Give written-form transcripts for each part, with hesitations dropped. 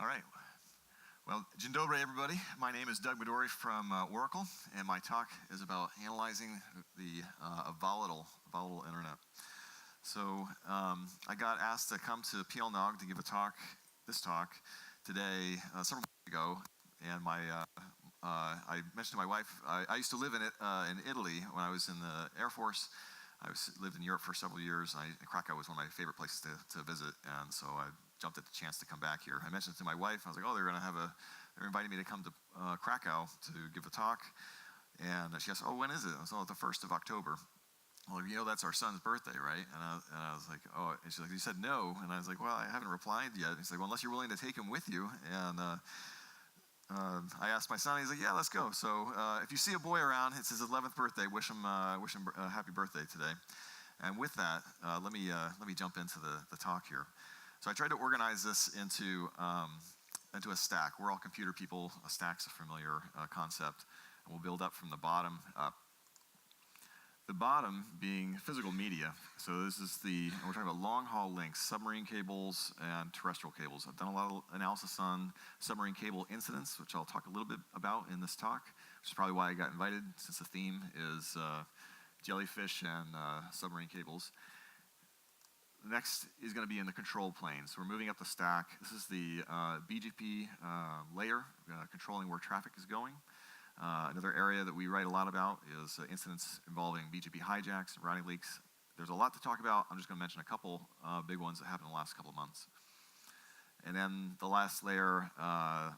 All right. Well, dzień dobry, everybody. My name is Doug Madory from Oracle, and my talk is about analyzing the volatile internet. So I got asked to come to PLNOG to give this talk today several months ago, and I mentioned to my wife, I used to live in Italy when I was in the Air Force. I lived in Europe for several years, and Krakow was one of my favorite places to visit, and so I jumped at the chance to come back here. I mentioned it to my wife. I was like, oh, they're inviting me to come to Krakow to give a talk. And she asked, oh, when is it? I was like, the 1st of October. Well, that's our son's birthday, right? And I was like, oh, and she's like, you said no. And I was like, well, I haven't replied yet. And she's like, well, unless you're willing to take him with you. And I asked my son, he's like, yeah, let's go. So if you see a boy around, it's his 11th birthday, wish him a happy birthday today. And with that, let me jump into the talk here. So I tried to organize this into a stack. We're all computer people. A stack's a familiar concept, and we'll build up from the bottom up. The bottom being physical media. So this is we're talking about long-haul links, submarine cables, and terrestrial cables. I've done a lot of analysis on submarine cable incidents, which I'll talk a little bit about in this talk, which is probably why I got invited, since the theme is jellyfish and submarine cables. Next is going to be in the control plane. So we're moving up the stack. This is the Bgp layer, controlling where traffic is going. Another area that we write a lot about is incidents involving Bgp hijacks and routing leaks. There's a lot to talk about. I'm just going to mention a couple big ones that happened in the last couple of months. And then the last layer,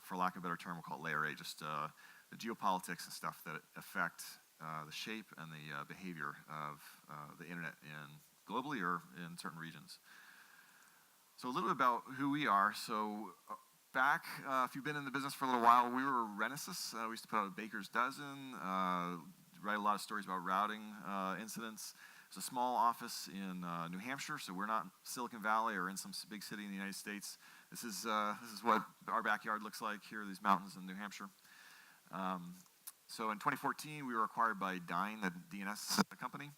for lack of a better term, we'll call it layer 8, just the geopolitics and stuff that affect the shape and the behavior of the internet globally or in certain regions. So a little bit about who we are. So back, if you've been in the business for a little while, we were Renesas. We used to put out a baker's dozen, write a lot of stories about routing incidents. It's a small office in New Hampshire, so we're not Silicon Valley or in some big city in the United States. This is what our backyard looks like here, these mountains in New Hampshire. So in 2014, we were acquired by Dyn, the Dns company,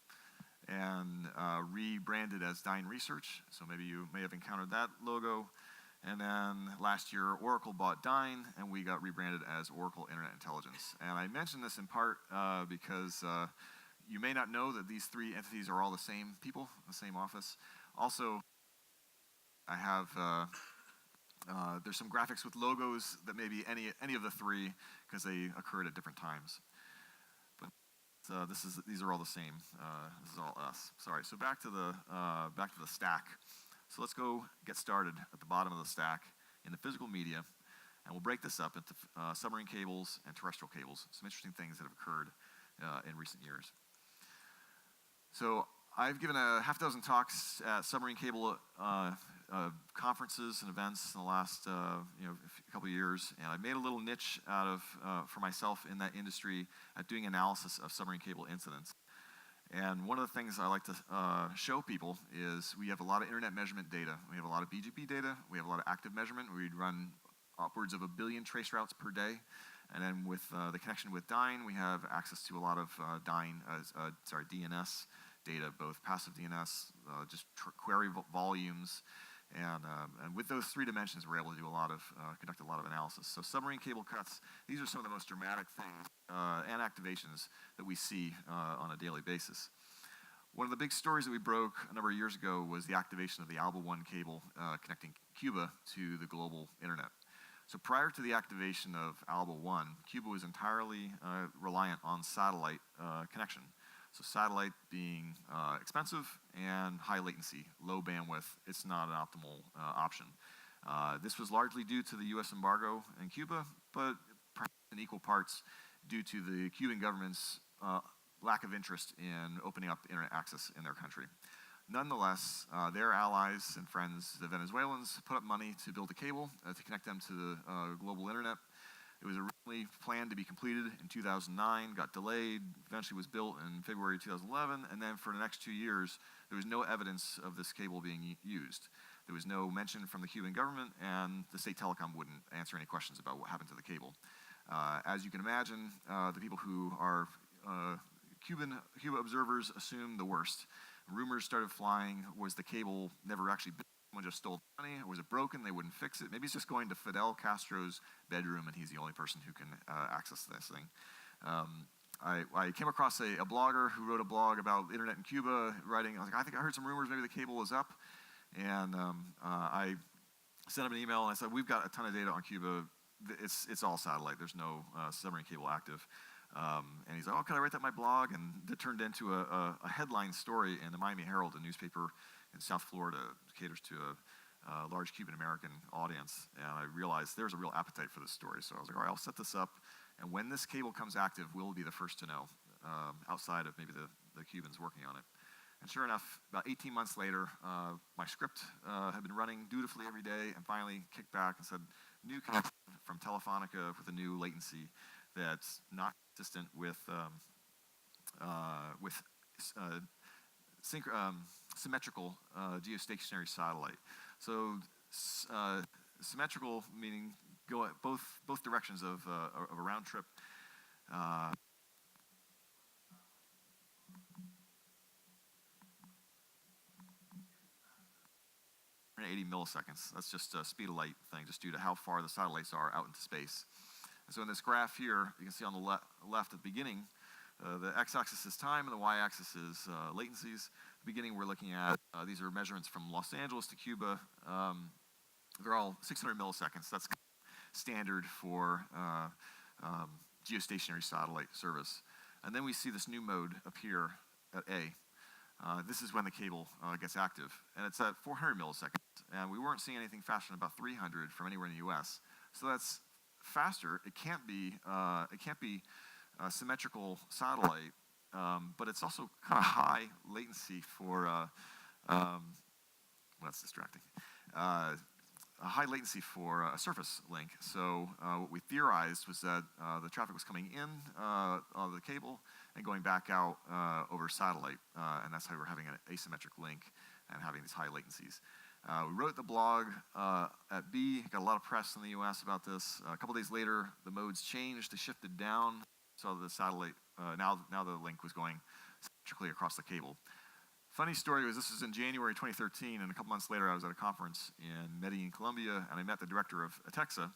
and rebranded as Dyn Research. So maybe you may have encountered that logo. And then last year, Oracle bought Dyn, and we got rebranded as Oracle Internet Intelligence. And I mention this in part because you may not know that these three entities are all the same people, the same office. Also, I have there's some graphics with logos that may be any of the three because they occurred at different times. These are all the same. This is all us. Sorry. So back to the stack. So let's go get started at the bottom of the stack in the physical media, and we'll break this up into submarine cables and terrestrial cables. Some interesting things that have occurred in recent years. So I've given a half dozen talks at submarine cable conferences and events in the last couple of years, and I've made a little niche out of for myself in that industry at doing analysis of submarine cable incidents. And one of the things I like to show people is we have a lot of internet measurement data. We have a lot of BGP data. We have a lot of active measurement. We'd run upwards of 1 billion trace routes per day. And then with the connection with Dyn, we have access to a lot of DNS data, both passive DNS, just query volumes. And with those three dimensions, we're able to conduct a lot of analysis. So submarine cable cuts, these are some of the most dramatic things and activations that we see on a daily basis. One of the big stories that we broke a number of years ago was the activation of the Alba 1 cable connecting Cuba to the global internet. So prior to the activation of Alba 1, Cuba was entirely reliant on satellite connection. So satellite being expensive and high latency, low bandwidth, it's not an optimal option. This was largely due to the US embargo in Cuba, but perhaps in equal parts due to the Cuban government's lack of interest in opening up internet access in their country. Nonetheless, their allies and friends, the Venezuelans, put up money to build a cable to connect them to the global internet. It was originally planned to be completed in 2009, got delayed, eventually was built in February 2011, and then for the next 2 years, there was no evidence of this cable being used. There was no mention from the Cuban government, and the state telecom wouldn't answer any questions about what happened to the cable. As you can imagine, the people who are Cuba observers assumed the worst. Rumors started flying, was the cable never actually built someone just stole money, or was it broken, they wouldn't fix it. Maybe he's just going to Fidel Castro's bedroom and he's the only person who can access this thing. I came across a blogger who wrote a blog about internet in Cuba, writing, I think I heard some rumors maybe the cable was up, and I sent him an email and I said, we've got a ton of data on Cuba. It's all satellite. There's no submarine cable active. And he's like, oh, can I write that in my blog? And it turned into a headline story in the Miami Herald, a newspaper in South Florida, caters to a large Cuban-American audience. And I realized there's a real appetite for this story. So I was like, all right, I'll set this up. And when this cable comes active, we'll be the first to know, outside of maybe the Cubans working on it. And sure enough, about 18 months later, my script had been running dutifully every day, and finally kicked back and said, new connection from Telefonica with a new latency that's not consistent with symmetrical geostationary satellite. So symmetrical meaning go at both directions of a round trip. 80 milliseconds. That's just a speed of light thing, just due to how far the satellites are out into space. And so in this graph here, you can see on the left at the beginning, the x-axis is time and the y-axis is latencies. At the beginning, we're looking at, these are measurements from Los Angeles to Cuba. They're all 600 milliseconds. That's standard for geostationary satellite service. And then we see this new mode appear at A. This is when the cable gets active, and it's at 400 milliseconds. And we weren't seeing anything faster than about 300 from anywhere in the U.S. So that's faster. It can't be symmetrical satellite, but it's also kind of high latency for. That's distracting. A high latency latency see for a surface link. So what we theorized was that the traffic was coming in on the cable and going back out over satellite, and that's how we're having an asymmetric link and having these high latencies. We wrote the blog at B, got a lot of press in the US about this. A couple days later, the modes changed, they shifted down, so the satellite, now the link was going symmetrically across the cable. Funny story was, this was in January 2013, and a couple months later I was at a conference in Medellin, Colombia, and I met the director of ATEXA.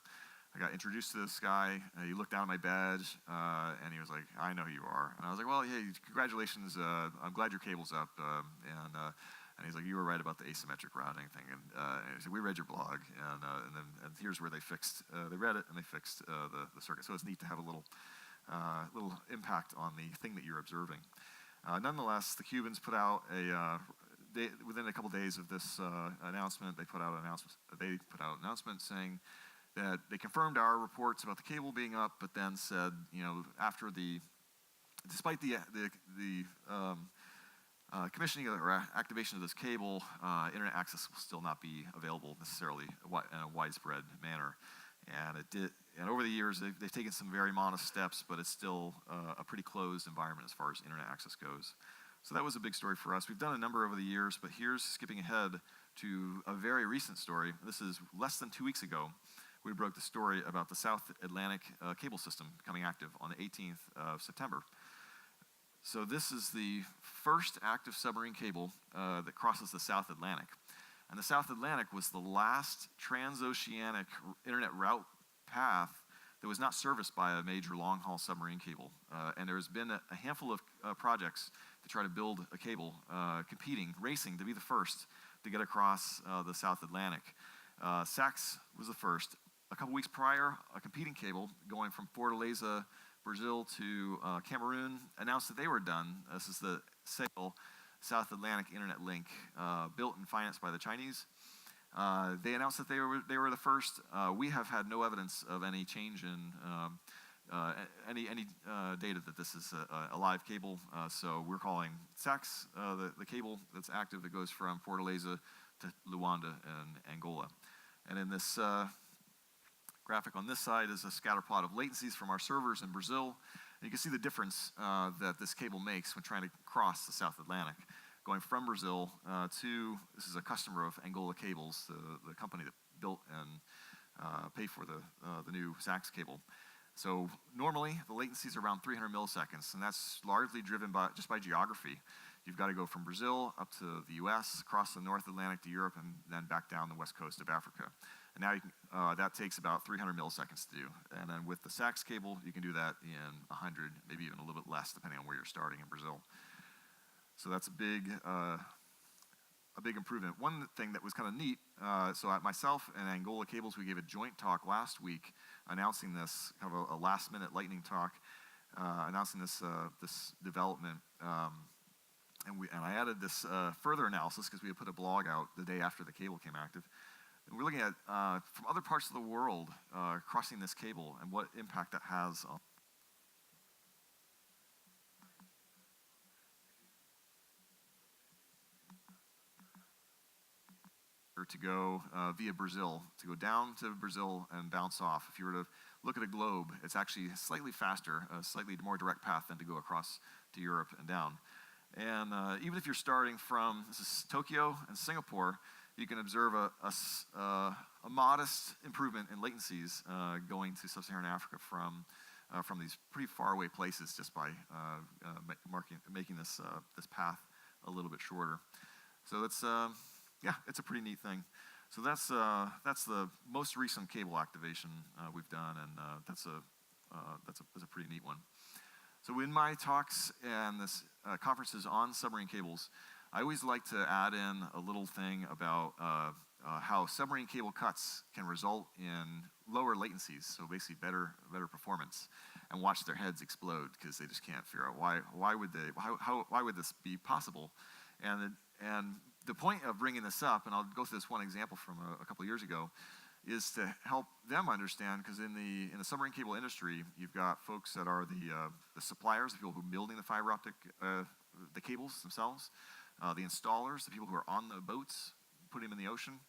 I got introduced to this guy, he looked down at my badge, and he was like, "I know who you are." And I was like, "Well, hey, congratulations, I'm glad your cable's up." And he's like, "You were right about the asymmetric routing thing." And he said, "We read your blog, and here's where they fixed, they read it, and they fixed the circuit." So it's neat to have a little impact on the thing that you're observing. Nonetheless, the Cubans put out within a couple days of this announcement, they put out an announcement saying that they confirmed our reports about the cable being up, but then said, despite the commissioning or activation of this cable, internet access will still not be available necessarily in a widespread manner. And it did. And over the years, they've taken some very modest steps, but it's still a pretty closed environment as far as internet access goes. So that was a big story for us. We've done a number over the years, but here's skipping ahead to a very recent story. This is less than 2 weeks ago. We broke the story about the South Atlantic cable system becoming active on the 18th of September. So this is the first active submarine cable that crosses the South Atlantic. And the South Atlantic was the last transoceanic internet route path that was not serviced by a major long-haul submarine cable. And there's been a handful of projects to try to build a cable, racing to be the first to get across the South Atlantic. Sachs was the first. A couple weeks prior, a competing cable going from Fortaleza, Brazil to Cameroon announced that they were done. This is the SAIL, South Atlantic Internet Link, built and financed by the Chinese. They announced that they were the first. We have had no evidence of any change in any data that this is a live cable. So we're calling Sachs the cable that's active that goes from Fortaleza to Luanda and Angola. And in this graphic on this side is a scatter plot of latencies from our servers in Brazil. And you can see the difference that this cable makes when trying to cross the South Atlantic. Going from Brazil this is a customer of Angola Cables, the company that built and paid for the new Sachs cable. So normally the latency is around 300 milliseconds, and that's largely driven just by geography. You've got to go from Brazil up to the US, across the North Atlantic to Europe, and then back down the west coast of Africa. And now that takes about 300 milliseconds to do. And then with the SAX cable, you can do that in 100, maybe even a little bit less, depending on where you're starting in Brazil. So that's a big improvement. One thing that was kind of neat, so myself and Angola Cables, we gave a joint talk last week announcing this, kind of a last-minute lightning talk, announcing this development. And I added this further analysis because we had put a blog out the day after the cable came active. And we're looking at, from other parts of the world, crossing this cable and what impact that has on to go via Brazil, to go down to Brazil and bounce off. If you were to look at a globe, it's actually slightly faster, a slightly more direct path than to go across to Europe and down. And even if you're starting from, this is Tokyo and Singapore, you can observe a modest improvement in latencies going to sub-Saharan Africa from these pretty faraway places just by making this path a little bit shorter. So it's it's a pretty neat thing. So that's the most recent cable activation we've done, and that's a pretty neat one. So in my talks and this conferences on submarine cables, I always like to add in a little thing about how submarine cable cuts can result in lower latencies, so basically better performance, and watch their heads explode because they just can't figure out why would this be possible, and the point of bringing this up, and I'll go through this one example from a couple of years ago, is to help them understand, because in the submarine cable industry, you've got folks that are the suppliers, the people who are building the fiber optic, the cables themselves, the installers, the people who are on the boats, putting them in the ocean,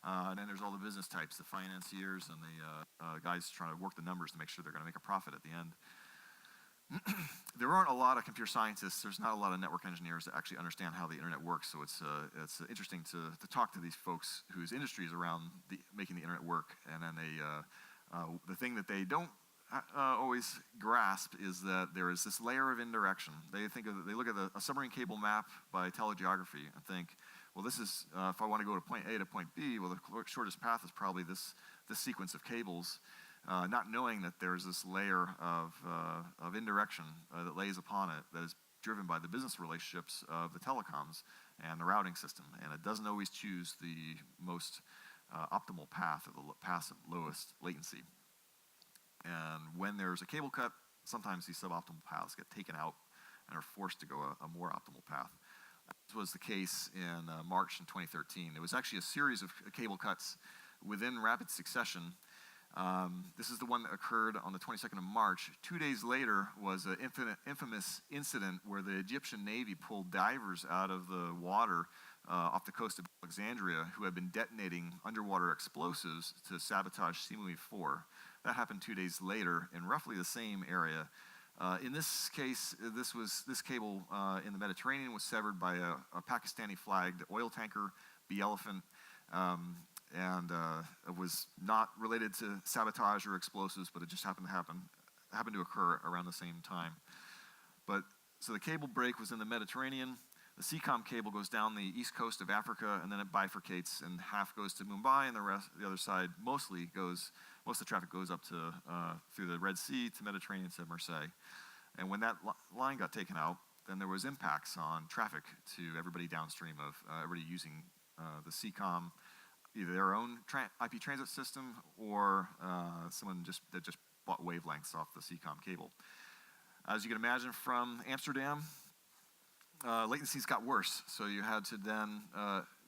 and then there's all the business types, the financiers and the guys trying to work the numbers to make sure they're going to make a profit at the end. There aren't a lot of computer scientists. There's not a lot of network engineers that actually understand how the internet works. So it's interesting to talk to these folks whose industry is around making the internet work. And then the thing that they don't always grasp is that there is this layer of indirection. They look at a submarine cable map by telegeography and think, well, this is if I want to go to point A to point B, well, the shortest path is probably this sequence of cables. Not knowing that there's this layer of indirection that lays upon it that is driven by the business relationships of the telecoms and the routing system. And it doesn't always choose the most optimal path, or the path of lowest latency. And when there's a cable cut, sometimes these suboptimal paths get taken out and are forced to go a more optimal path. This was the case in March in 2013. It was actually a series of cable cuts within rapid succession. This is the one that occurred on the 22nd of March. 2 days later was an infamous incident where the Egyptian Navy pulled divers out of the water off the coast of Alexandria who had been detonating underwater explosives to sabotage seemingly 4. That happened 2 days later in roughly the same area. In this case, this cable in the Mediterranean was severed by a Pakistani-flagged oil tanker, the Elephant. And it was not related to sabotage or explosives, but it just happened to occur around the same time. So the cable break was in the Mediterranean. The CCOM cable goes down the east coast of Africa, and then it bifurcates, and half goes to Mumbai, and the other side most of the traffic goes up to through the Red Sea to Mediterranean to Marseille. And when that line got taken out, then there was impacts on traffic to everybody downstream of everybody using the CCOM, either their own IP transit system or someone that just bought wavelengths off the CCOM cable. As you can imagine, from Amsterdam, latencies got worse. So you had to then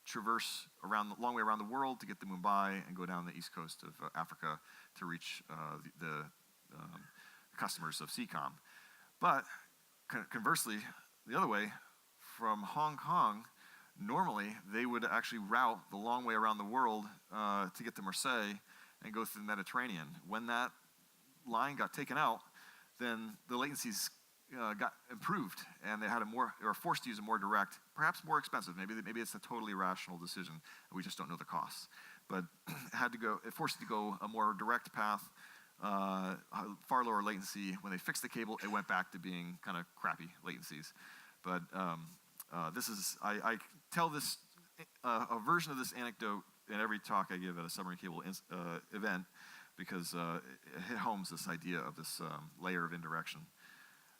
traverse a long way around the world to get to Mumbai and go down the east coast of Africa to reach the customers of CCOM. But conversely, the other way, from Hong Kong, normally they would actually route the long way around the world to get to Marseille and go through the Mediterranean. When that line got taken out, then the latencies got improved, and they were forced to use a more direct, perhaps more expensive. Maybe it's a totally rational decision, and we just don't know the costs. But it forced it to go a more direct path far lower latency latency when they fixed the cable. It went back to being kind of crappy latencies. But I tell this a version of this anecdote in every talk I give at a submarine cable event, because it hit homes this idea of this layer of indirection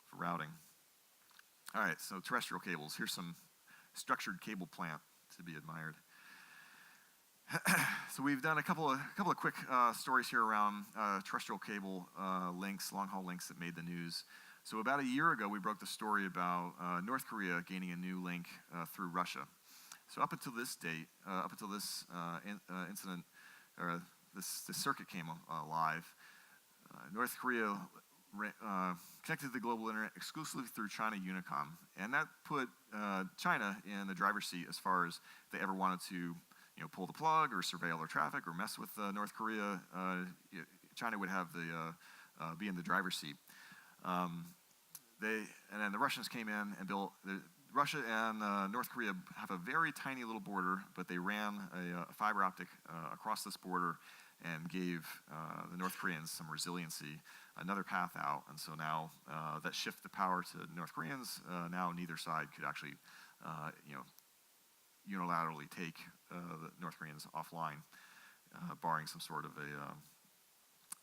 for routing. All right, so terrestrial cables. Here's some structured cable plant to be admired. So we've done a couple of quick stories here around terrestrial cable links, long-haul links that made the news. So about a year ago, we broke the story about North Korea gaining a new link through Russia. So up until this date, up until this incident, or this circuit came alive, North Korea connected to the global internet exclusively through China Unicom. And that put China in the driver's seat as far as if they ever wanted to pull the plug or surveil their traffic or mess with North Korea. China would have be in the driver's seat. And then the Russians came in and built. Russia and North Korea have a very tiny little border, but they ran a fiber optic across this border and gave the North Koreans some resiliency, another path out. And so now that shifted the power to North Koreans. Now neither side could actually, unilaterally take the North Koreans offline, barring some sort of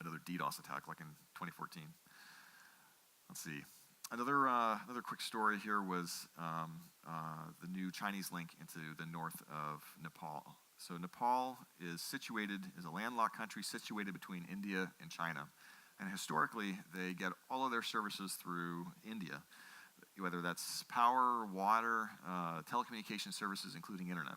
another DDoS attack like in 2014. Let's see. Another quick story here was the new Chinese link into the north of Nepal. So Nepal is a landlocked country situated between India and China. And historically, they get all of their services through India, whether that's power, water, telecommunication services, including internet.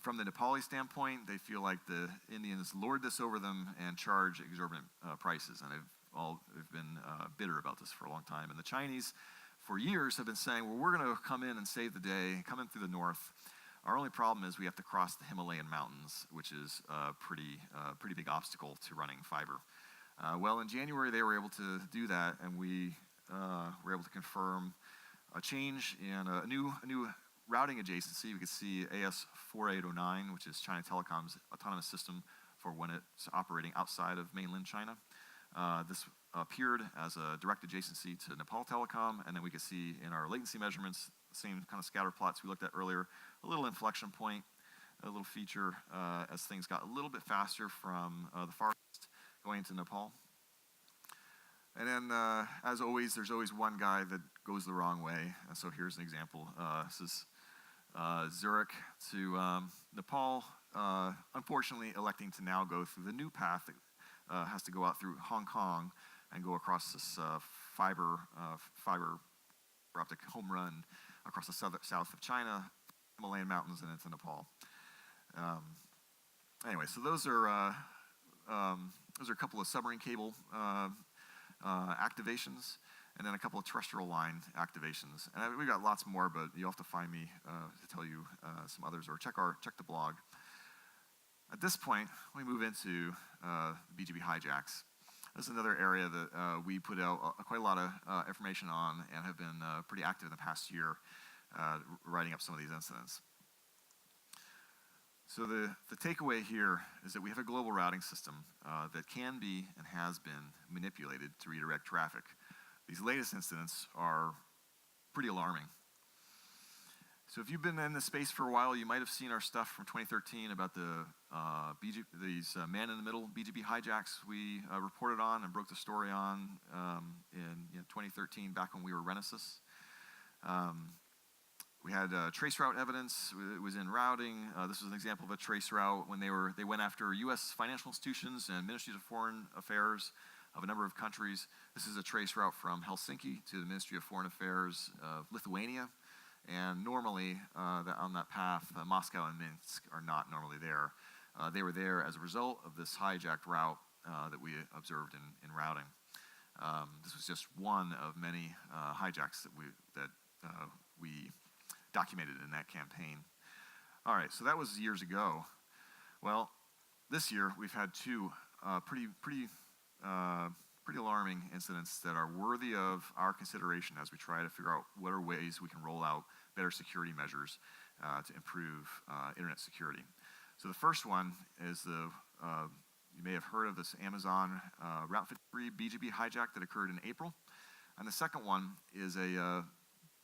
From the Nepali standpoint, they feel like the Indians lord this over them and charge exorbitant prices, and they've been bitter about this for a long time. And the Chinese, for years, have been saying, well, we're going to come in and save the day, come in through the north. Our only problem is we have to cross the Himalayan mountains, which is a pretty big obstacle to running fiber. Well, in January, they were able to do that, and we were able to confirm a change in a new routing adjacency. We could see AS4809, which is China Telecom's autonomous system for when it's operating outside of mainland China. This appeared as a direct adjacency to Nepal Telecom, and then we could see in our latency measurements, the same kind of scatter plots we looked at earlier, a little inflection point, a little feature as things got a little bit faster from the far east going into Nepal. And then, as always, there's always one guy that goes the wrong way. And so here's an example. This is Zurich to Nepal, unfortunately electing to now go through the new path that has to go out through Hong Kong and go across this fiber optic home run across the south of China, Himalayan mountains, and into Nepal. Anyway, so those are a couple of submarine cable activations, and then a couple of terrestrial line activations. And we've got lots more, but you'll have to find me to tell you some others, or check the blog. At this point, we move into Bgp Hijacks. This is another area that we put out quite a lot of information on and have been pretty active in the past year writing up some of these incidents. So the takeaway here is that we have a global routing system that can be and has been manipulated to redirect traffic. These latest incidents are pretty alarming. So if you've been in this space for a while, you might have seen our stuff from 2013 about these man-in-the-middle Bgp hijacks we reported on and broke the story on in 2013, back when we were Renesis. We had trace route evidence. It was in routing. This was an example of a trace route when they went after U.S. financial institutions and ministries of foreign affairs of a number of countries. This is a trace route from Helsinki to the Ministry of Foreign Affairs of Lithuania. And normally, on that path, Moscow and Minsk are not normally there. They were there as a result of this hijacked route that we observed in routing. This was just one of many hijacks that we documented in that campaign. All right, so that was years ago. Well, this year we've had two pretty alarming incidents that are worthy of our consideration as we try to figure out what are ways we can roll out better security measures to improve internet security. So the first one is the you may have heard of this Amazon Route 53 Bgp hijack that occurred in April. And the second one is a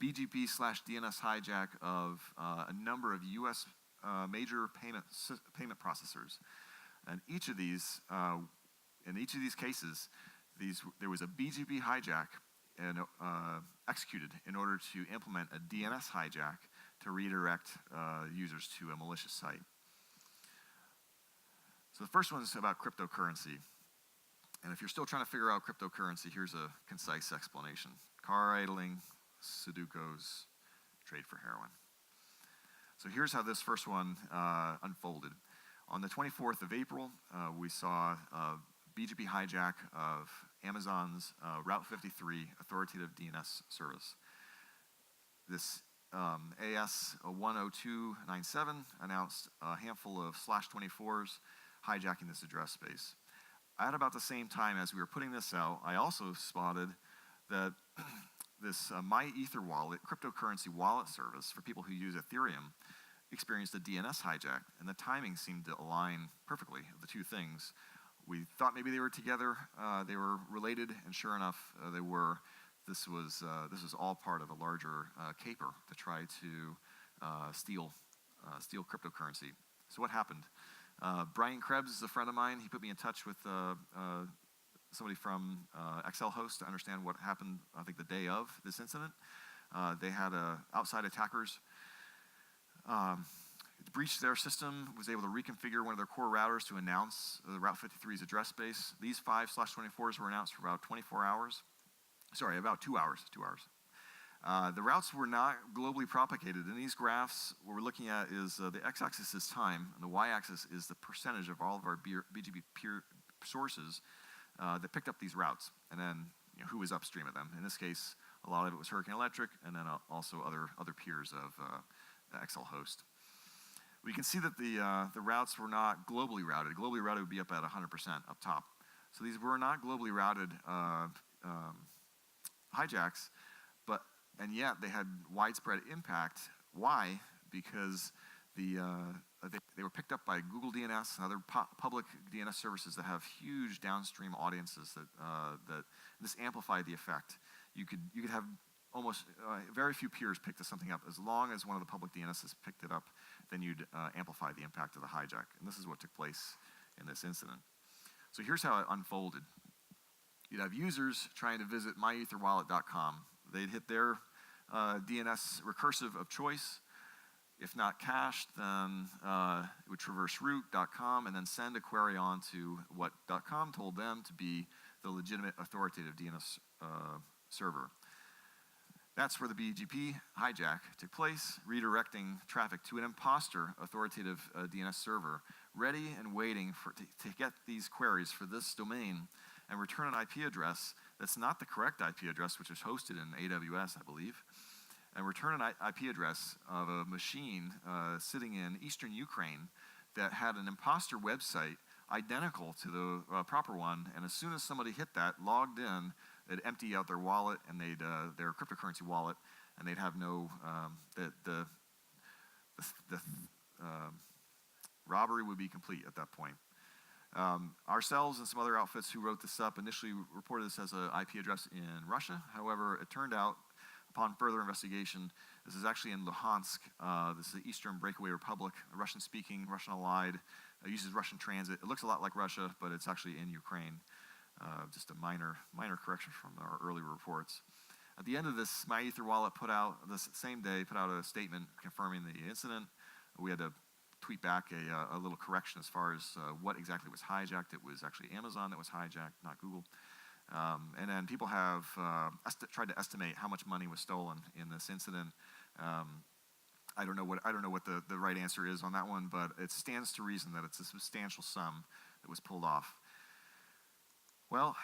BGP/DNS hijack of a number of U.S. Major payment processors. And each of these, in each of these cases, there was a BGP hijack executed in order to implement a DNS hijack to redirect users to a malicious site. So the first one is about cryptocurrency. And if you're still trying to figure out cryptocurrency, here's a concise explanation. Car idling, Sudokus, trade for heroin. So here's how this first one unfolded. On the 24th of April, we saw a BGP hijack of Amazon's Route 53 authoritative DNS service. This AS10297 announced a handful of /24s hijacking this address space. At about the same time as we were putting this out, I also spotted that this MyEther wallet, cryptocurrency wallet service for people who use Ethereum, experienced a DNS hijack, and the timing seemed to align perfectly, the two things. We thought maybe they were together, they were related, and sure enough, they were. This was all part of a larger caper to try to steal cryptocurrency. So what happened? Brian Krebs is a friend of mine. He put me in touch with somebody from XLHost to understand what happened, I think, the day of this incident. They had outside attackers breached their system, was able to reconfigure one of their core routers to announce the Route 53's address space. These 5/24s were announced for about 24 hours. Sorry, about 2 hours. The routes were not globally propagated. In these graphs, what we're looking at is the x-axis is time, and the y-axis is the percentage of all of our BGP peer sources that picked up these routes, and then who was upstream of them. In this case, a lot of it was Hurricane Electric, and then also other peers of XLHost. We can see that the routes were not globally routed. Globally routed would be up at 100% up top. So these were not globally routed hijacks, and yet they had widespread impact. Why? Because they were picked up by Google DNS and other public DNS services that have huge downstream audiences that this amplified the effect. You could have almost very few peers pick something up. As long as one of the public DNSs picked it up, then you'd amplify the impact of the hijack. And this is what took place in this incident. So here's how it unfolded. You'd have users trying to visit myetherwallet.com. They'd hit their DNS recursive of choice. If not cached, then it would traverse root.com and then send a query on to what .com told them to be the legitimate authoritative DNS server. That's where the BGP hijack took place, redirecting traffic to an imposter authoritative DNS server, ready and waiting to get these queries for this domain and return an IP address that's not the correct IP address, which is hosted in AWS, I believe, and return an IP address of a machine sitting in eastern Ukraine that had an imposter website identical to the proper one, and as soon as somebody hit that, logged in, they'd empty out their wallet and their cryptocurrency wallet, and they'd have no the robbery would be complete at that point. Ourselves and some other outfits who wrote this up initially reported this as an IP address in Russia. However, it turned out, upon further investigation, this is actually in Luhansk. This is the Eastern Breakaway Republic, Russian-speaking, Russian-allied, uses Russian transit. It looks a lot like Russia, but it's actually in Ukraine. Just a minor correction from our earlier reports. At the end of this, MyEther Wallet this same day, put out a statement confirming the incident. We had to tweet back a little correction as far as what exactly was hijacked. It was actually Amazon that was hijacked, not Google. And then people have tried to estimate how much money was stolen in this incident. I don't know what the right answer is on that one, but it stands to reason that it's a substantial sum that was pulled off. Well,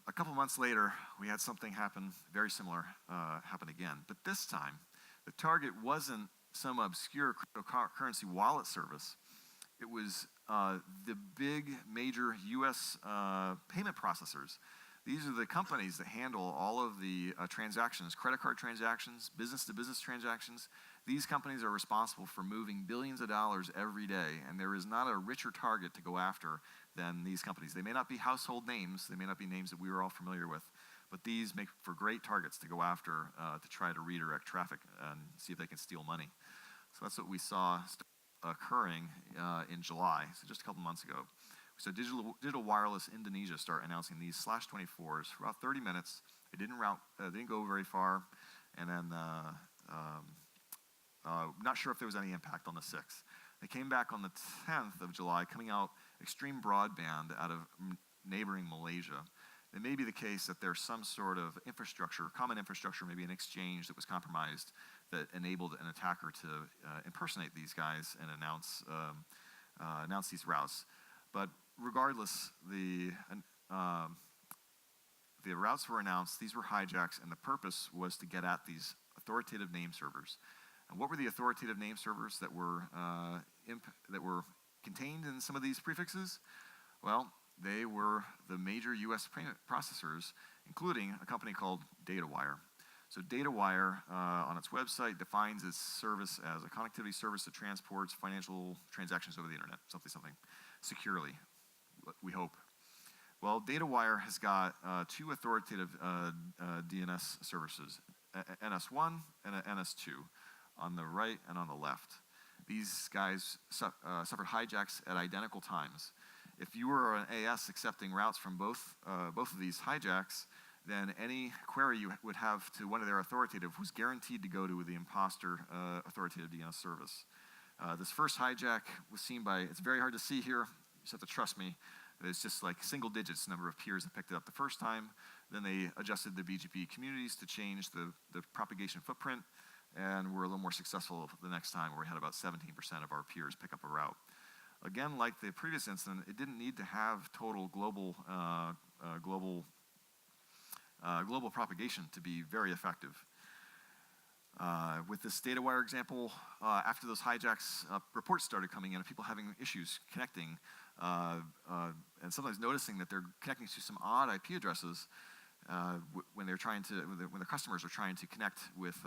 a couple months later, we had something happen very similar happen again. But this time, the target wasn't some obscure cryptocurrency wallet service. It was the big major U.S. payment processors. These are the companies that handle all of the transactions, credit card transactions, business-to-business transactions. These companies are responsible for moving billions of dollars every day, and there is not a richer target to go after than these companies. They may not be household names, they may not be names that we were all familiar with, but these make for great targets to go after to try to redirect traffic and see if they can steal money. So that's what we saw occurring in July, so just a couple months ago. So Digital Wireless Indonesia start announcing these /24s for about 30 minutes. They didn't go very far, and then not sure if there was any impact on the 6th. They came back on the 10th of July, coming out extreme broadband out of neighboring Malaysia. It may be the case that there's some sort of infrastructure, common infrastructure, maybe an exchange that was compromised that enabled an attacker to impersonate these guys and announce these routes. But regardless, the routes were announced, these were hijacks, and the purpose was to get at these authoritative name servers. And what were the authoritative name servers that were contained in some of these prefixes? Well, they were the major US payment processors, including a company called DataWire. So DataWire, on its website, defines its service as a connectivity service that transports financial transactions over the internet, something, securely, we hope. Well, DataWire has got two authoritative DNS services, NS1 and NS2, on the right and on the left. These guys suffered hijacks at identical times. If you were an AS accepting routes from both of these hijacks, then any query you would have to one of their authoritative was guaranteed to go to the imposter authoritative DNS service. This first hijack was seen by, it's very hard to see here, you just have to trust me, it's just like single digits number of peers that picked it up the first time. Then they adjusted the BGP communities to change the propagation footprint, and we're a little more successful the next time, where we had about 17% of our peers pick up a route. Again, like the previous incident, it didn't need to have total global propagation to be very effective. With this DataWire example, after those hijacks, reports started coming in of people having issues connecting, and sometimes noticing that they're connecting to some odd IP addresses when the customers are trying to connect with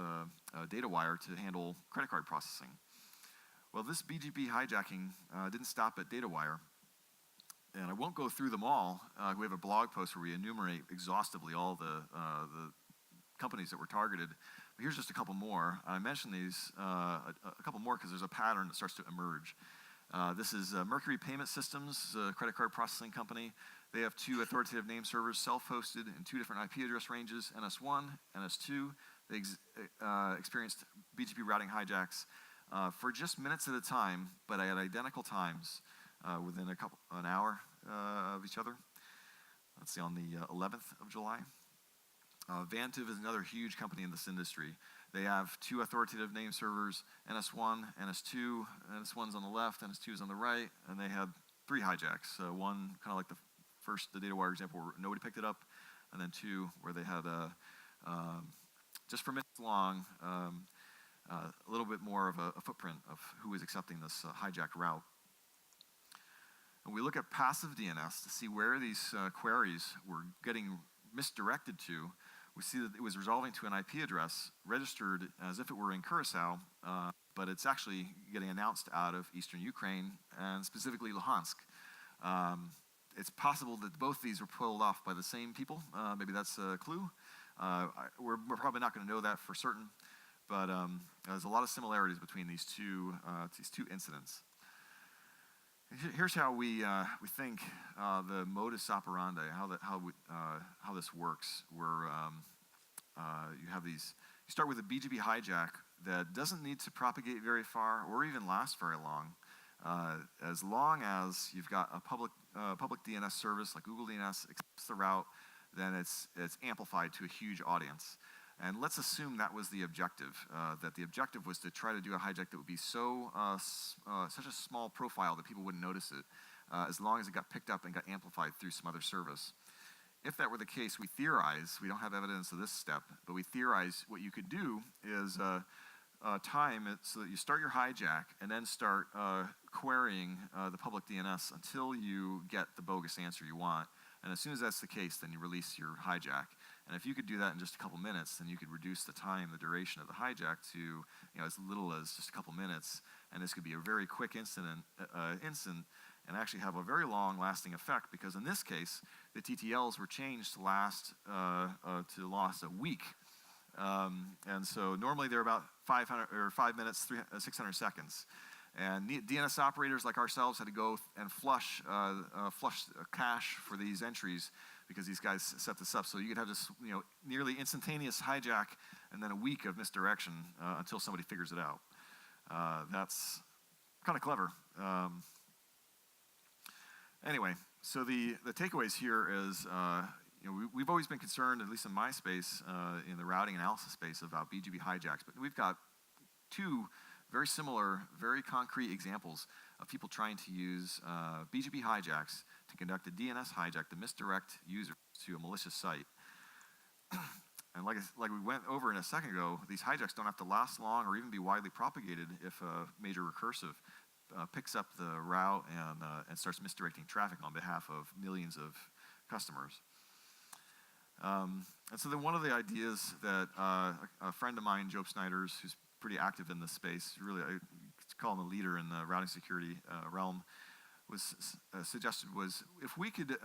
DataWire to handle credit card processing. Well, this BGP hijacking didn't stop at DataWire, and I won't go through them all. We have a blog post where we enumerate exhaustively all the companies that were targeted. But here's just a couple more. I mentioned these, a couple more because there's a pattern that starts to emerge. This is Mercury Payment Systems, a credit card processing company. They have two authoritative name servers, self-hosted in two different IP address ranges, NS1, NS2. They experienced BGP routing hijacks for just minutes at a time, but at identical times within an hour of each other. Let's see, on the 11th of July. Vantiv is another huge company in this industry. They have two authoritative name servers, NS1, NS2. NS1's on the left, NS2 is on the right, and they had three hijacks. One kind of like the DataWire example where nobody picked it up, and then two where they had just for minutes long, a little bit more of a footprint of who was accepting this hijacked route. And we look at passive DNS to see where these queries were getting misdirected to. We see that it was resolving to an IP address registered as if it were in Curacao, but it's actually getting announced out of eastern Ukraine, and specifically Luhansk. It's possible that both these were pulled off by the same people. Maybe that's a clue. We're probably not going to know that for certain, but there's a lot of similarities between these two incidents. Here's how we think the modus operandi, how this works. Where you start with a BGP hijack that doesn't need to propagate very far or even last very long. As long as you've got a public DNS service like Google DNS accepts the route, then it's amplified to a huge audience. And let's assume that was the objective, that the objective was to try to do a hijack that would be such a small profile that people wouldn't notice it, as long as it got picked up and got amplified through some other service. If that were the case, we theorize, we don't have evidence of this step, but we theorize what you could do is time it so that you start your hijack and then start querying the public DNS until you get the bogus answer you want. And as soon as that's the case, then you release your hijack. And if you could do that in just a couple minutes, then you could reduce the duration of the hijack to as little as just a couple minutes. And this could be a very quick instant, and actually have a very long-lasting effect, because in this case, the TTLs were changed to last a week. And so normally they're about 5 minutes, 600 seconds. And DNS operators like ourselves had to go and flush cache for these entries, because these guys set this up. So you could have this, nearly instantaneous hijack and then a week of misdirection until somebody figures it out. That's kind of clever. Anyway, so the takeaways here is, we've always been concerned, at least in my space, in the routing analysis space, about Bgp hijacks. But we've got two very similar, very concrete examples of people trying to use Bgp hijacks to conduct a DNS hijack to misdirect users to a malicious site. And like we went over in a second ago, these hijacks don't have to last long or even be widely propagated if a major recursive picks up the route and starts misdirecting traffic on behalf of millions of customers. And so then one of the ideas that a friend of mine, Joe Snyders, who's pretty active in this space, really I call him a leader in the routing security realm, suggested was, if we could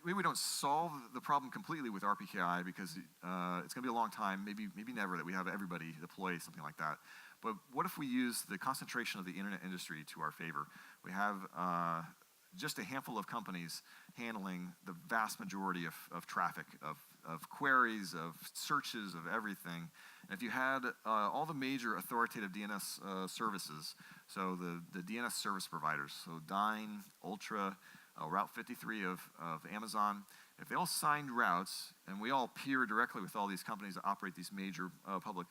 maybe we don't solve the problem completely with RPKI, because it's going to be a long time, maybe never, that we have everybody deploy something like that. But what if we use the concentration of the internet industry to our favor? We have just a handful of companies handling the vast majority of traffic, of queries, of searches, of everything. And if you had all the major authoritative DNS services, so the DNS service providers, so Dyn, Ultra, Route 53 of Amazon, if they all signed routes, and we all peer directly with all these companies that operate these major public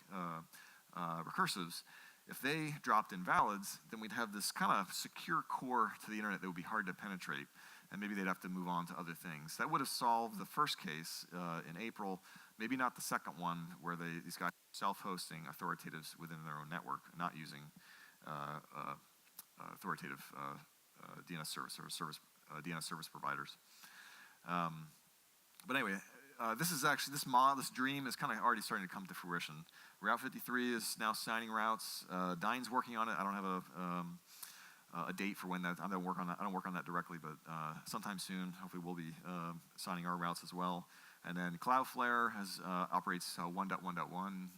recursives, if they dropped invalids, then we'd have this kind of secure core to the internet that would be hard to penetrate, and maybe they'd have to move on to other things. That would have solved the first case in April, maybe not the second one, where these guys are self-hosting authoritatives within their own network, not using authoritative DNS service providers. But anyway, this dream is kind of already starting to come to fruition. Route 53 is now signing routes. Dyn's working on it. I don't have a date for when that. I don't work on that directly, but sometime soon, hopefully, we'll be signing our routes as well. And then Cloudflare operates 1.1.1,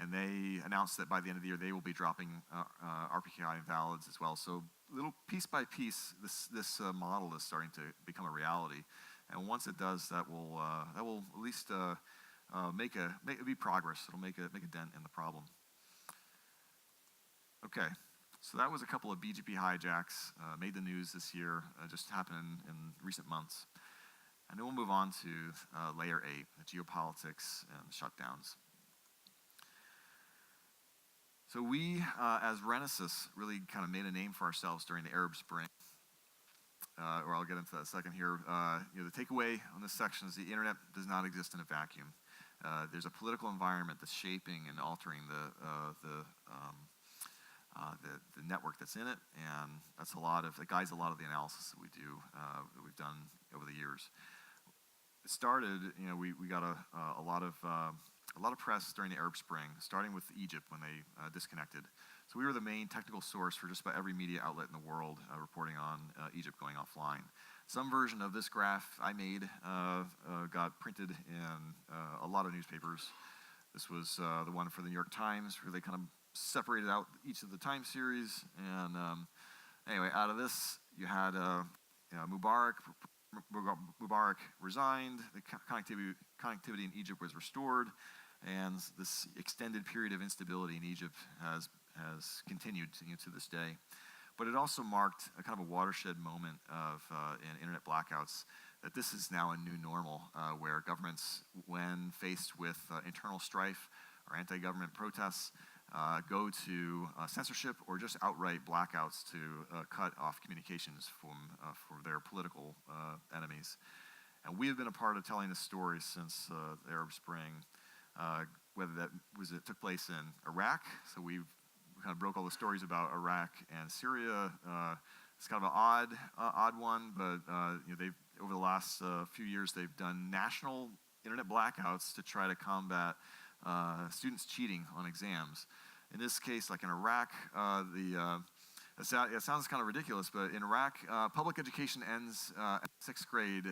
and they announced that by the end of the year they will be dropping RPKI invalids as well. So little piece by piece, this model is starting to become a reality. And once it does, that will at least be progress. It'll make a dent in the problem. Okay, so that was a couple of Bgp hijacks, made the news this year, just happened in recent months. And then we'll move on to layer 8, the geopolitics and shutdowns. So we, as Renesas, really kind of made a name for ourselves during the Arab Spring. Or I'll get into that in a second here. The takeaway on this section is the internet does not exist in a vacuum. There's a political environment that's shaping and altering the network that's in it, and that guides a lot of the analysis that we do, that we've done over the years. It started, we got a lot of press during the Arab Spring, starting with Egypt when they disconnected. So we were the main technical source for just about every media outlet in the world reporting on Egypt going offline. Some version of this graph I made got printed in a lot of newspapers. This was the one for the New York Times, where they kind of separated out each of the time series. And anyway, out of this, you had Mubarak resigned, the connectivity in Egypt was restored, and this extended period of instability in Egypt has continued to this day. But it also marked a kind of a watershed moment in internet blackouts, that this is now a new normal, where governments, when faced with internal strife or anti-government protests, go to censorship or just outright blackouts to cut off communications from their political enemies. And we have been a part of telling this story since the Arab Spring, whether it took place in Iraq. So we kind of broke all the stories about Iraq and Syria. It's kind of an odd one, but they've over the last few years they've done national internet blackouts to try to combat students cheating on exams. In this case, like in Iraq, It sounds kind of ridiculous, but in Iraq, public education ends at 6th grade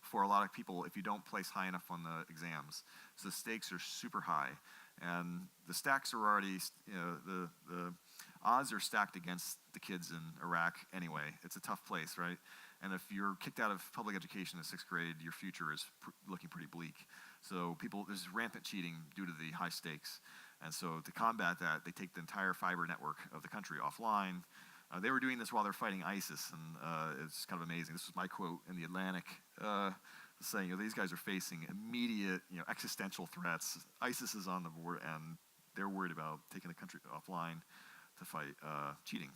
for a lot of people if you don't place high enough on the exams. So the stakes are super high. And the stacks are already, the odds are stacked against the kids in Iraq anyway. It's a tough place, right? And if you're kicked out of public education in 6th grade, your future is looking pretty bleak. So there's rampant cheating due to the high stakes. And so to combat that, they take the entire fiber network of the country offline. They were doing this while they're fighting ISIS, and it's kind of amazing. This was my quote in the Atlantic, saying, these guys are facing immediate, existential threats. ISIS is on the board, and they're worried about taking the country offline to fight cheating.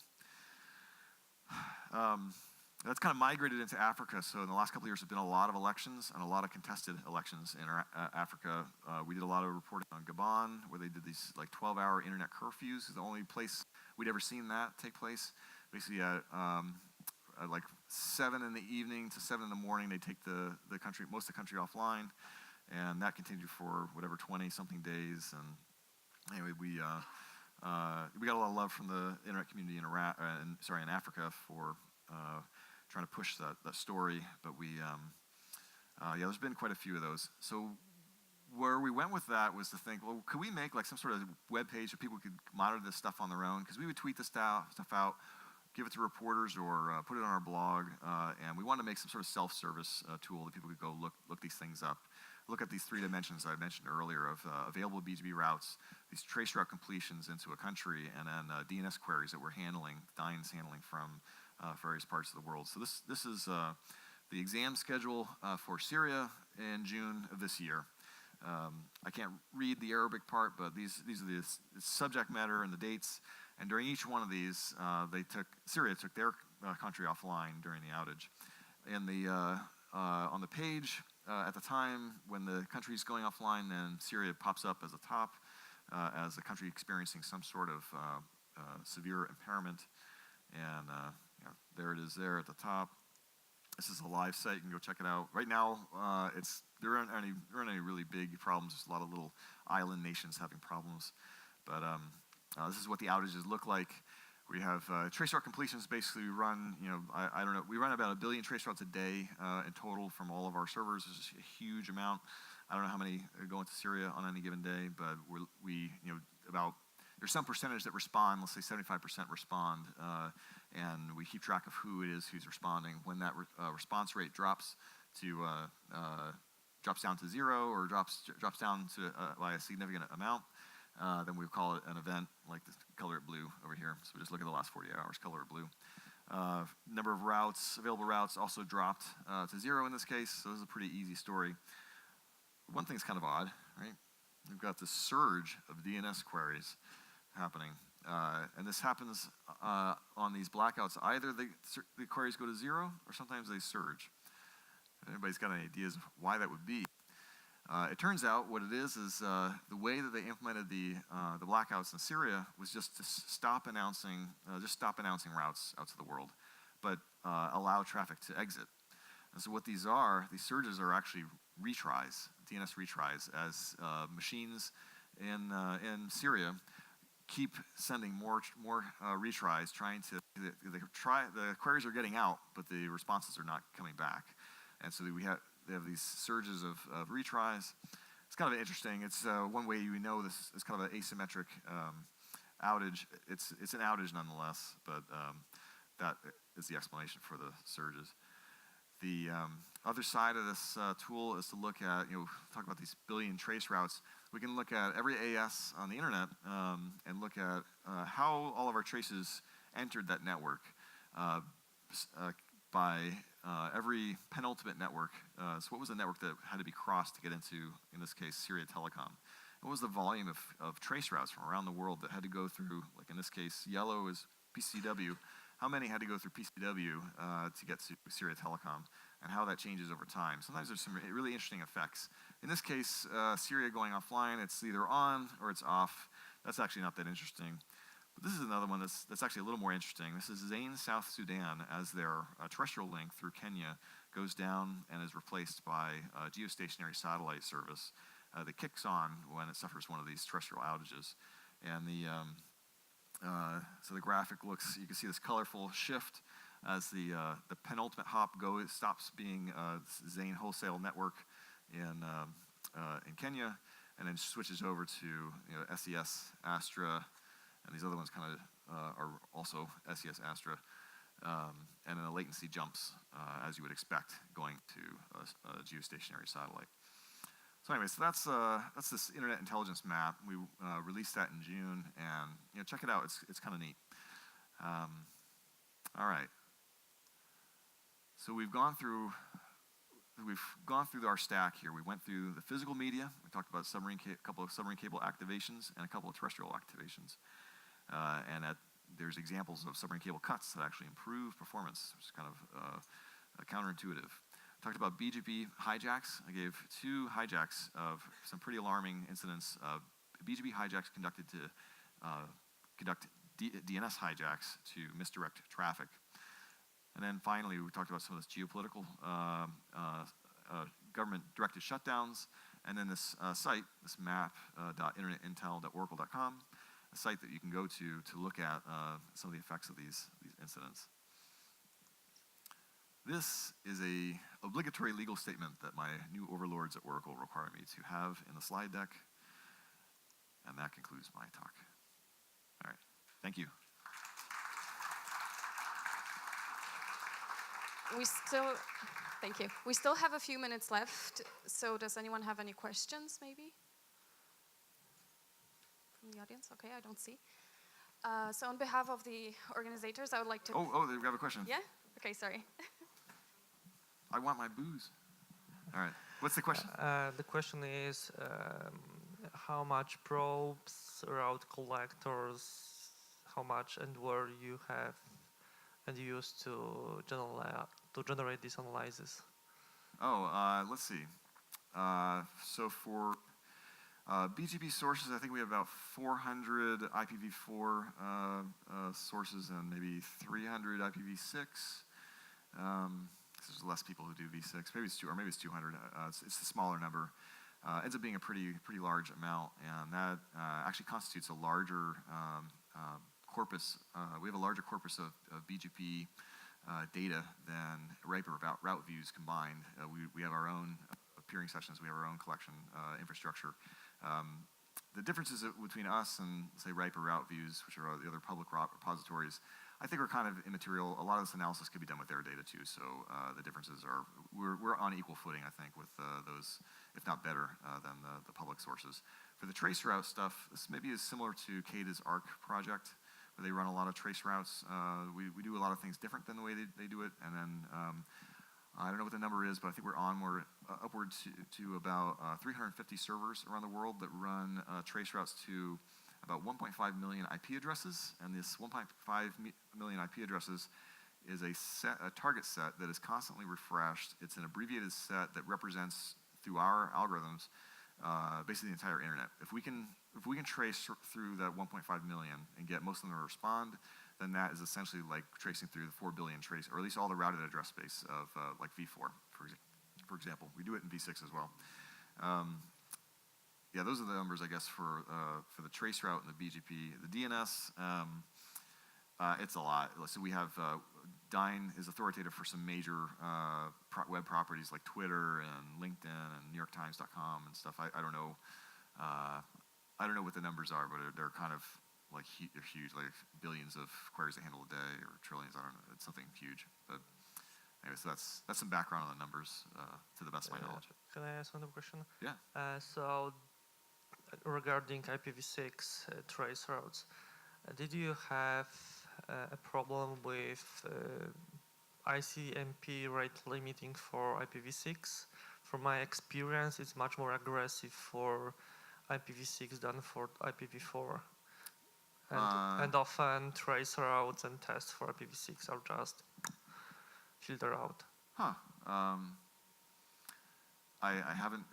That's kind of migrated into Africa. So in the last couple of years, there's been a lot of elections and a lot of contested elections in Africa. We did a lot of reporting on Gabon, where they did these like 12-hour internet curfews. It's the only place we'd ever seen that take place. Basically, at like 7 in the evening to 7 in the morning, they take the country, most of the country offline, and that continued for whatever 20-something days. And anyway, we got a lot of love from the internet community in in Africa for trying to push that story, but there's been quite a few of those. So where we went with that was to think, well, could we make like some sort of web page that people could monitor this stuff on their own? Because we would tweet this stuff out, give it to reporters, or put it on our blog, and we wanted to make some sort of self-service tool that people could go look these things up. Look at these 3 dimensions I mentioned earlier of available BGP routes, these trace route completions into a country, and then DNS queries that we're handling, Dns handling from various parts of the world. So this is the exam schedule for Syria in June of this year. I can't read the Arabic part, but these are the subject matter and the dates. And during each one of these, Syria took their country offline during the outage. On the page, at the time when the country's going offline, then Syria pops up as a top, as a country experiencing some sort of severe impairment. And there it is there at the top. This is a live site. You can go check it out. Right now, there aren't any really big problems. There's a lot of little island nations having problems. But this is what the outages look like. We have trace route completions. Basically, we run, I don't know, we run about 1 billion trace routes a day in total from all of our servers. It's just a huge amount. I don't know how many go into Syria on any given day, but there's some percentage that respond. Let's say 75% respond, and we keep track of who it is who's responding. When that response rate drops down to 0 or drops down to by a significant amount, then we call it an event, like the color it blue over here. So we just look at the last 48 hours, color it blue. Number of routes, available routes, also dropped to 0 in this case. So this is a pretty easy story. One thing's kind of odd, right? We've got this surge of DNS queries happening. And this happens on these blackouts. Either the queries go to 0, or sometimes they surge. If anybody's got any ideas of why that would be, it turns out what it is the way that they implemented the blackouts in Syria was just to stop announcing routes out to the world, but allow traffic to exit. And so what these surges are actually retries, DNS retries, as machines in Syria keep sending more retries, the queries are getting out, but the responses are not coming back. And so they have these surges of retries. It's kind of interesting. It's one way we know this is kind of an asymmetric outage. It's an outage nonetheless, but that is the explanation for the surges. The other side of this tool is to look at, talk about these billion trace routes. We can look at every AS on the internet and look at how all of our traces entered that network by every penultimate network. So what was the network that had to be crossed to get into, in this case, Syria Telecom? What was the volume of trace routes from around the world that had to go through, like in this case, yellow is PCW. How many had to go through PCW to get to Syria Telecom, and how that changes over time? Sometimes there's some really interesting effects. In this case, Syria going offline, it's either on or it's off. That's actually not that interesting. But this is another one that's actually a little more interesting. This is Zain, South Sudan, as their terrestrial link through Kenya goes down and is replaced by geostationary satellite service that kicks on when it suffers one of these terrestrial outages. And So the graphic looks, you can see this colorful shift as the penultimate hop stops being Zain Wholesale Network in Kenya, and then switches over to SES, Astra, and these other ones kind of are also SES, Astra, and then the latency jumps as you would expect going to a geostationary satellite. So anyway, so that's this Internet Intelligence Map. We released that in June, and check it out. It's kind of neat. All right. So we've gone through our stack here. We went through the physical media. We talked about a couple of submarine cable activations and a couple of terrestrial activations, and there's examples of submarine cable cuts that actually improve performance, which is kind of counterintuitive. Talked about Bgp hijacks. I gave 2 hijacks of some pretty alarming incidents. Bgp hijacks conduct DNS hijacks to misdirect traffic. And then finally, we talked about some of this geopolitical government-directed shutdowns, and then this site, this map.internetintel.oracle.com, a site that you can go to look at some of the effects of these incidents. This is a obligatory legal statement that my new overlords at Oracle require me to have in the slide deck, and that concludes my talk. All right, thank you. Thank you. We still have a few minutes left, so does anyone have any questions, maybe? From the audience? Okay, I don't see. So on behalf of the organizators, I would like to... Oh, we have a question. Yeah? Okay, sorry. I want my booze. All right. What's the question? The question is how much probes, route collectors, how much and where you have and use to generate these analyses? Let's see. So for BGP sources, I think we have about 400 IPv4 sources and maybe 300 IPv6. There's less people who do V6. Maybe it's 200. It's a smaller number. Ends up being a pretty large amount, and that actually constitutes a larger corpus. We have a larger corpus of BGP data than Riper route views combined. We have our own peering sessions. We have our own collection infrastructure. The differences between us and, say, Riper route views, which are the other public repositories, I think are kind of immaterial. A lot of this analysis could be done with their data too. So the differences are we're on equal footing, I think, with those, if not better, than the public sources. For the trace route stuff, this maybe is similar to Kata's ARC project, where they run a lot of trace routes. We do a lot of things different than the way they do it. And then I don't know what the number is, but I think we're upward to about 350 servers around the world that run trace routes to about 1.5 million IP addresses, and this 1.5 million IP addresses is a target set that is constantly refreshed. It's an abbreviated set that represents, through our algorithms, basically the entire internet. If we can trace through that 1.5 million and get most of them to respond, then that is essentially like tracing through the 4 billion trace, or at least all the routed address space of like V4, for example. We do it in V6 as well. Yeah, those are the numbers, I guess, for the trace route and the BGP. The DNS, it's a lot. So we have Dyn is authoritative for some major web properties like Twitter and LinkedIn and NewYorkTimes.com and stuff. I don't know. I don't know what the numbers are, but they're kind of like they're huge, like billions of queries they handle a day or trillions. I don't know. It's something huge. But anyway, so that's some background on the numbers to the best of my knowledge. Can I ask another question? Yeah. So regarding IPv6 trace routes, did you have a problem with ICMP rate limiting for IPv6? From my experience, it's much more aggressive for IPv6 than for IPv4. And often trace routes and tests for IPv6 are just filtered out. Huh. I haven't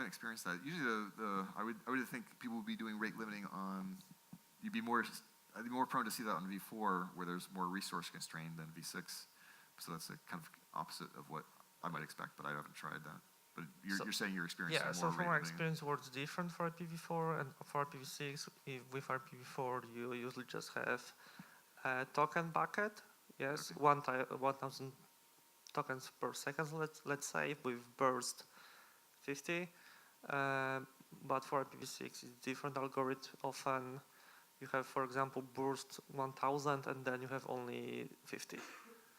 experienced that. Usually, I would think people would be doing rate limiting on. I'd be more prone to see that on V4, where there's more resource constrained than V6. So that's a kind of opposite of what I might expect, but I haven't tried that. But you're saying your experience Yeah, is so more from rate my limiting. experience, what's different for IPv4 and for IPv6, with IPv4 you usually just have a token bucket, yes, Okay. 1000 tokens per second, let's say, with burst 50. But for IPv6 it's different algorithm. Often you have, for example, burst 1000 and then you have only 50.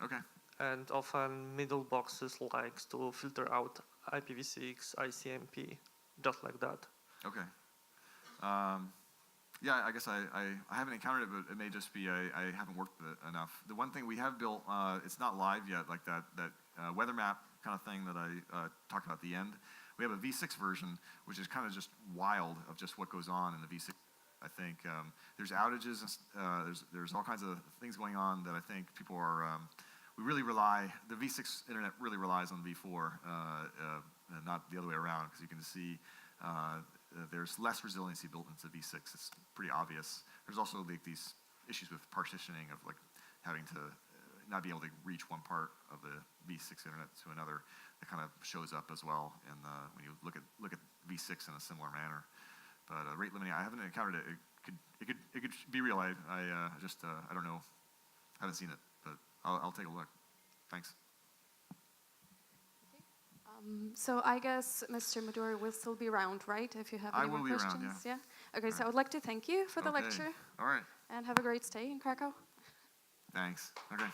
Okay. And often middle boxes likes to filter out IPv6, ICMP, just like that. Okay. Yeah, I guess I haven't encountered it, but it may just be I haven't worked with it enough. The one thing we have built, it's not live yet, like that weather map kind of thing that I talked about at the end. We have a V6 version, which is kind of just wild of just what goes on in the V6. I think there's outages, there's all kinds of things going on that I think people are, we really rely, the V6 internet really relies on V4, not the other way around, because you can see there's less resiliency built into V6. It's pretty obvious. There's also like these issues with partitioning of like having to not be able to reach one part of the V6 internet to another. That kind of shows up as well in when you look at V6 in a similar manner. But rate limiting, I haven't encountered it. It could be real. I don't know. I haven't seen it, but I'll take a look. Thanks. So I guess Mr. Madory will still be around, right? If you have any more questions. I will be around, yeah. Okay, so I would like to thank you for the lecture. All right. And have a great stay in Krakow. Thanks. Okay.